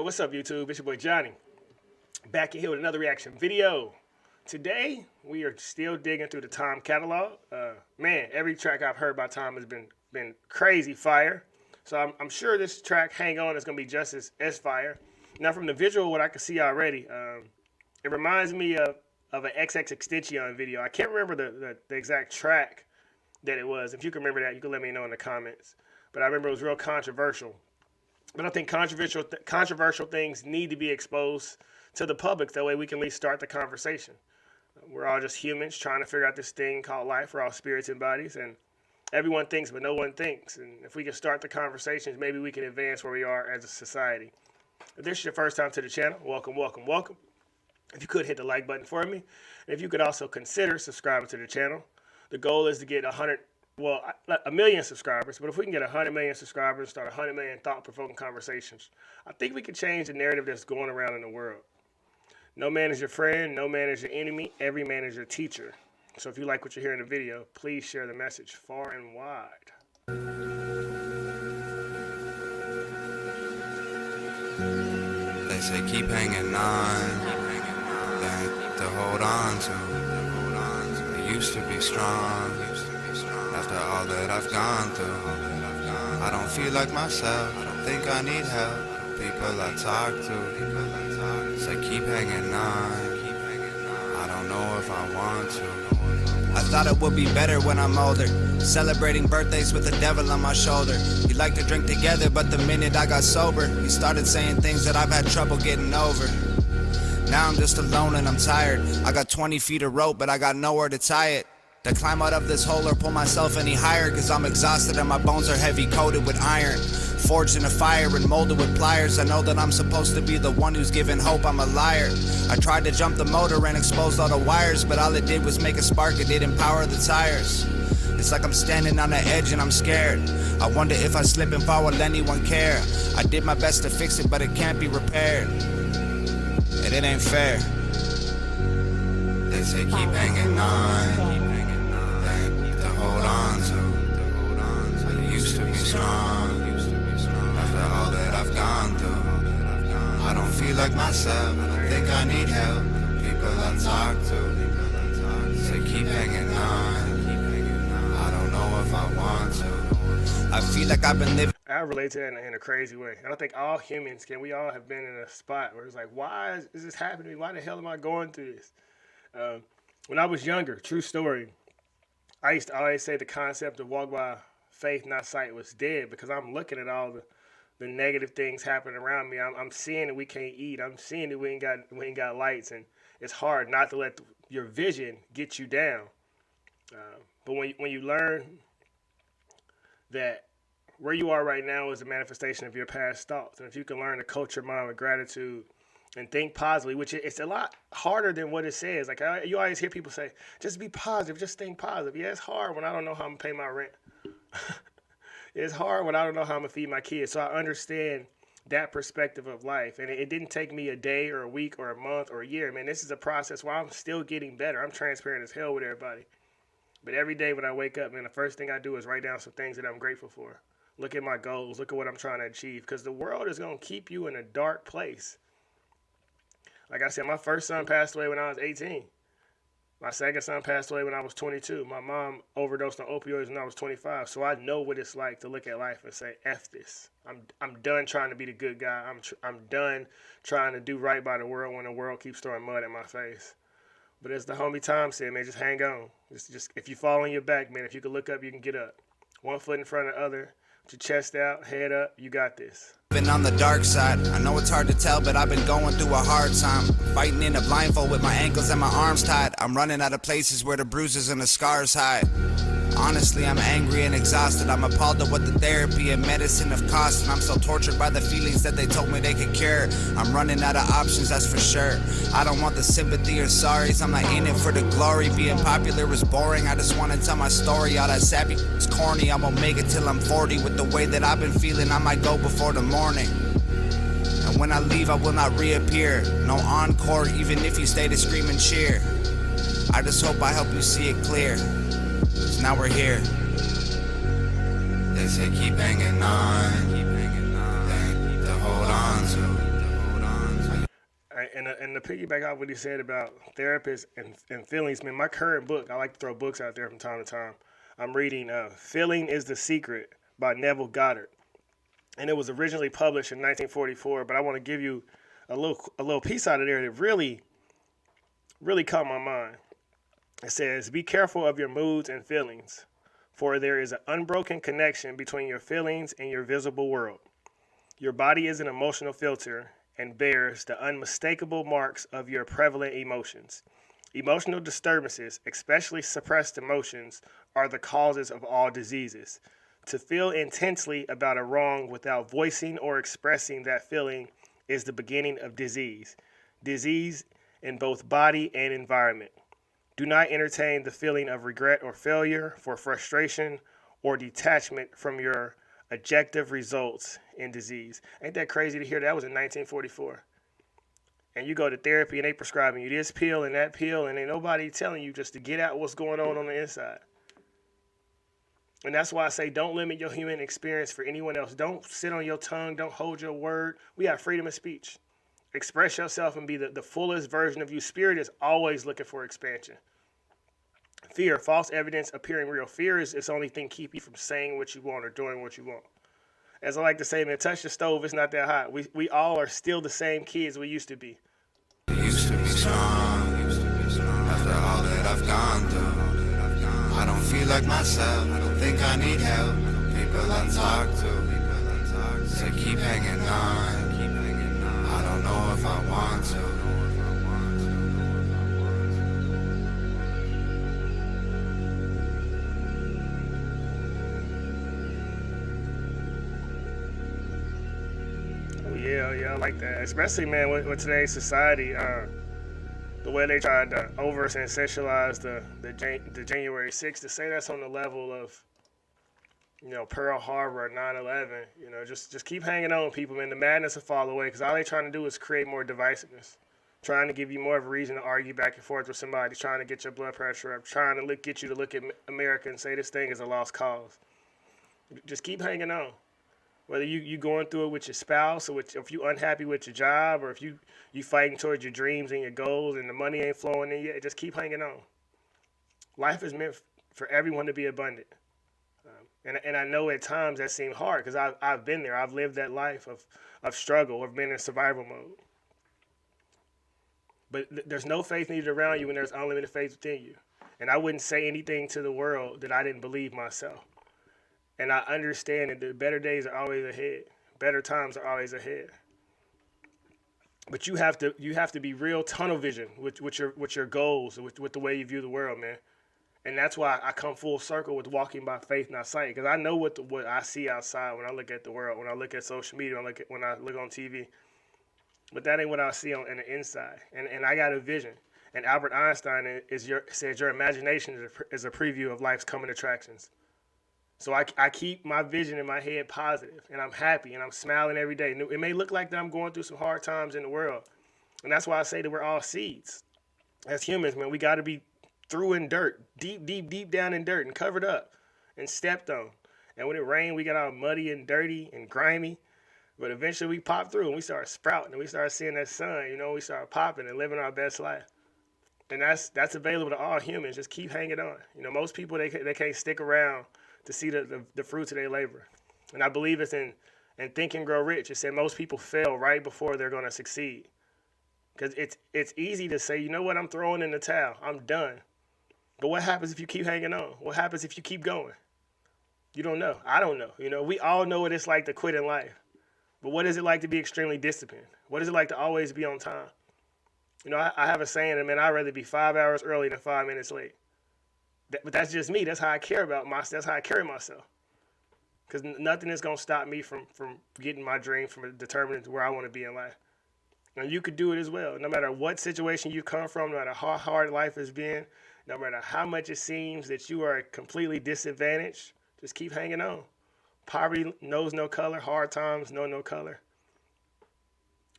What's up, YouTube? It's your boy Johnny, back in here with another reaction video. Today, we are still digging through the Tom catalog. Man, every track I've heard by Tom has been crazy fire. So I'm sure this track, Hang On, is going to be just as fire. Now, from the visual, what I can see already, it reminds me of an XXXTentacion video. I can't remember the exact track that it was. If you can remember that, you can let me know in the comments. But I remember it was real controversial. But I think controversial things need to be exposed to the public. That way we can at least start the conversation. We're all just humans trying to figure out this thing called life. We're all spirits and bodies. And everyone thinks, but no one thinks. And if we can start the conversations, maybe we can advance where we are as a society. If this is your first time to the channel, welcome, welcome, welcome. If you could hit the like button for me. And if you could also consider subscribing to the channel. The goal is to get 1 million subscribers, but if we can get 100 million subscribers, start 100 million thought-provoking conversations, I think we can change the narrative that's going around in the world. No man is your friend, no man is your enemy, every man is your teacher. So if you like what you hear in the video, please share the message far and wide. They say keep hanging on, that to hold on to. I used to be strong. After all that I've gone through, I don't feel like myself. I don't think I need help. People I talk to say keep hanging on. I don't know if I want to. I thought it would be better when I'm older, celebrating birthdays with the devil on my shoulder. We like to drink together, but the minute I got sober, he started saying things that I've had trouble getting over. Now I'm just alone and I'm tired. I got 20 feet of rope, but I got nowhere to tie it. To climb out of this hole or pull myself any higher, cause I'm exhausted and my bones are heavy coated with iron. Forged in a fire and molded with pliers. I know that I'm supposed to be the one who's giving hope, I'm a liar. I tried to jump the motor and exposed all the wires, but all it did was make a spark, it didn't power the tires. It's like I'm standing on the edge and I'm scared. I wonder if I slip and fall, will anyone care? I did my best to fix it, but it can't be repaired. And it ain't fair. They say keep hanging on. Hold on to. I used to be strong. After all that I've gone through, I don't feel like myself. I don't think I need help. People I talk to say keep hanging on. I don't know if I want to. I feel like I've been living. I relate to that in a crazy way. And I think all humans we all have been in a spot where it's like, why is this happening to me? Why the hell am I going through this? When I was younger, true story, I used to always say the concept of walk by faith, not sight, was dead, because I'm looking at all the negative things happening around me. I'm seeing that we can't eat. I'm seeing that we ain't got lights, and it's hard not to let your vision get you down. But when you learn that where you are right now is a manifestation of your past thoughts, and if you can learn to coach your mind with gratitude and think positively, which it's a lot harder than what it says. Like you always hear people say, just be positive, just think positive. Yeah, it's hard when I don't know how I'm gonna pay my rent. It's hard when I don't know how I'm gonna feed my kids. So I understand that perspective of life. And it didn't take me a day or a week or a month or a year. Man, this is a process where I'm still getting better. I'm transparent as hell with everybody. But every day when I wake up, man, the first thing I do is write down some things that I'm grateful for. Look at my goals, look at what I'm trying to achieve. Because the world is gonna keep you in a dark place. Like I said, my first son passed away when I was 18. My second son passed away when I was 22. My mom overdosed on opioids when I was 25. So I know what it's like to look at life and say, F this. I'm done trying to be the good guy. I'm done trying to do right by the world when the world keeps throwing mud at my face. But as the homie Tom said, man, just hang on. Just if you fall on your back, man, if you can look up, you can get up. One foot in front of the other. With your chest out, head up, you got this. Been on the dark side. I know it's hard to tell, but I've been going through a hard time. Fighting in a blindfold with my ankles and my arms tied. I'm running out of places where the bruises and the scars hide. Honestly, I'm angry and exhausted. I'm appalled at what the therapy and medicine have cost, and I'm so tortured by the feelings that they told me they could cure. I'm running out of options, that's for sure. I don't want the sympathy or sorries. I'm not in it for the glory. Being popular is boring. I just want to tell my story. All that sappy is corny. I won't make it till I'm 40. With the way that I've been feeling, I might go before the morning. And when I leave, I will not reappear. No encore, even if you stay to scream and cheer. I just hope I help you see it clear. Cause now we're here. They say keep hanging on. To hold on to. And the piggyback off what he said about therapists and feelings, man, my current book, I like to throw books out there from time to time. I'm reading Feeling is the Secret by Neville Goddard. And it was originally published in 1944, but I want to give you a little piece out of there that really, really caught my mind. It says, be careful of your moods and feelings, for there is an unbroken connection between your feelings and your visible world. Your body is an emotional filter and bears the unmistakable marks of your prevalent emotions. Emotional disturbances, especially suppressed emotions, are the causes of all diseases. To feel intensely about a wrong without voicing or expressing that feeling is the beginning of disease. Disease in both body and environment. Do not entertain the feeling of regret or failure, for frustration or detachment from your objective results in disease. Ain't that crazy to hear? That was in 1944. And you go to therapy and they prescribing you this pill and that pill, and ain't nobody telling you just to get out what's going on the inside. And that's why I say don't limit your human experience for anyone else. Don't sit on your tongue. Don't hold your word. We have freedom of speech. Express yourself and be the fullest version of you. Spirit is always looking for expansion. Fear, false evidence appearing real. Fear is its only thing keep you from saying what you want or doing what you want. As I like to say, man, touch the stove, it's not that hot. We all are still the same kids we used to be. Used to be strong, after all that I've gone through. I don't feel like myself, I don't think I need help. People I talk to say keep hanging on. I don't know if I want to. Yeah, I like that. Especially, man, with today's society, the way they tried to over-sensationalize the January 6th, to say that's on the level of, Pearl Harbor or 9/11, just keep hanging on, people, man. The madness will fall away, because all they're trying to do is create more divisiveness, trying to give you more of a reason to argue back and forth with somebody, trying to get your blood pressure up, trying to get you to look at America and say this thing is a lost cause. Just keep hanging on. Whether you going through it with your spouse, or if you unhappy with your job, or if you fighting towards your dreams and your goals and the money ain't flowing in yet, just keep hanging on. Life is meant for everyone to be abundant. And I know at times that seems hard, because I've been there. I've lived that life of struggle. I've been in survival mode. But there's no faith needed around you when there's unlimited faith within you. And I wouldn't say anything to the world that I didn't believe myself. And I understand that the better days are always ahead. Better times are always ahead. But you have to be real tunnel vision with your goals, with the way you view the world, man. And that's why I come full circle with walking by faith, not sight, because I know what I see outside when I look at the world, when I look at social media, when I look on TV. But that ain't what I see on the inside. And I got a vision. And Albert Einstein says your imagination is a preview of life's coming attractions. So I keep my vision in my head positive, and I'm happy, and I'm smiling every day. It may look like that I'm going through some hard times in the world, and that's why I say that we're all seeds. As humans, man, we got to be through in dirt, deep down in dirt, and covered up and stepped on. And when it rained, we got all muddy and dirty and grimy, but eventually we pop through, and we start sprouting, and we start seeing that sun. We start popping and living our best life. And that's available to all humans. Just keep hanging on. Most people, they can't stick around to see the fruits of their labor. And I believe it's in Think and Grow Rich. It said most people fail right before they're going to succeed. Because it's easy to say, you know what, I'm throwing in the towel. I'm done. But what happens if you keep hanging on? What happens if you keep going? You don't know. I don't know. We all know what it's like to quit in life. But what is it like to be extremely disciplined? What is it like to always be on time? I have a saying, man, I'd rather be 5 hours early than 5 minutes late. But that's just me. That's how I care about myself. That's how I carry myself. Because nothing is going to stop me from getting my dream, from determining where I want to be in life. And you could do it as well. No matter what situation you come from, no matter how hard life has been, no matter how much it seems that you are completely disadvantaged, just keep hanging on. Poverty knows no color. Hard times know no color.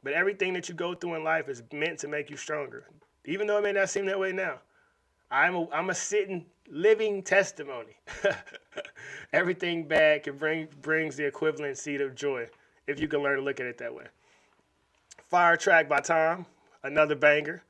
But everything that you go through in life is meant to make you stronger. Even though it may not seem that way now. I'm a sitting, living testimony. Everything bad brings the equivalent seed of joy, if you can learn to look at it that way. Fire Track by Tom. another banger.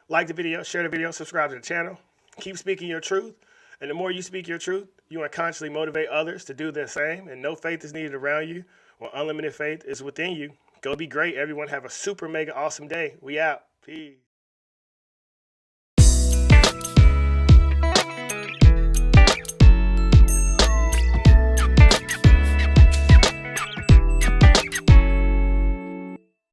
Like the video, share the video, subscribe to the channel. Keep speaking your truth. And the more you speak your truth, you unconsciously motivate others to do the same. And no faith is needed around you, while unlimited faith is within you. Go be great, everyone. Have a super mega awesome day. We out. Peace.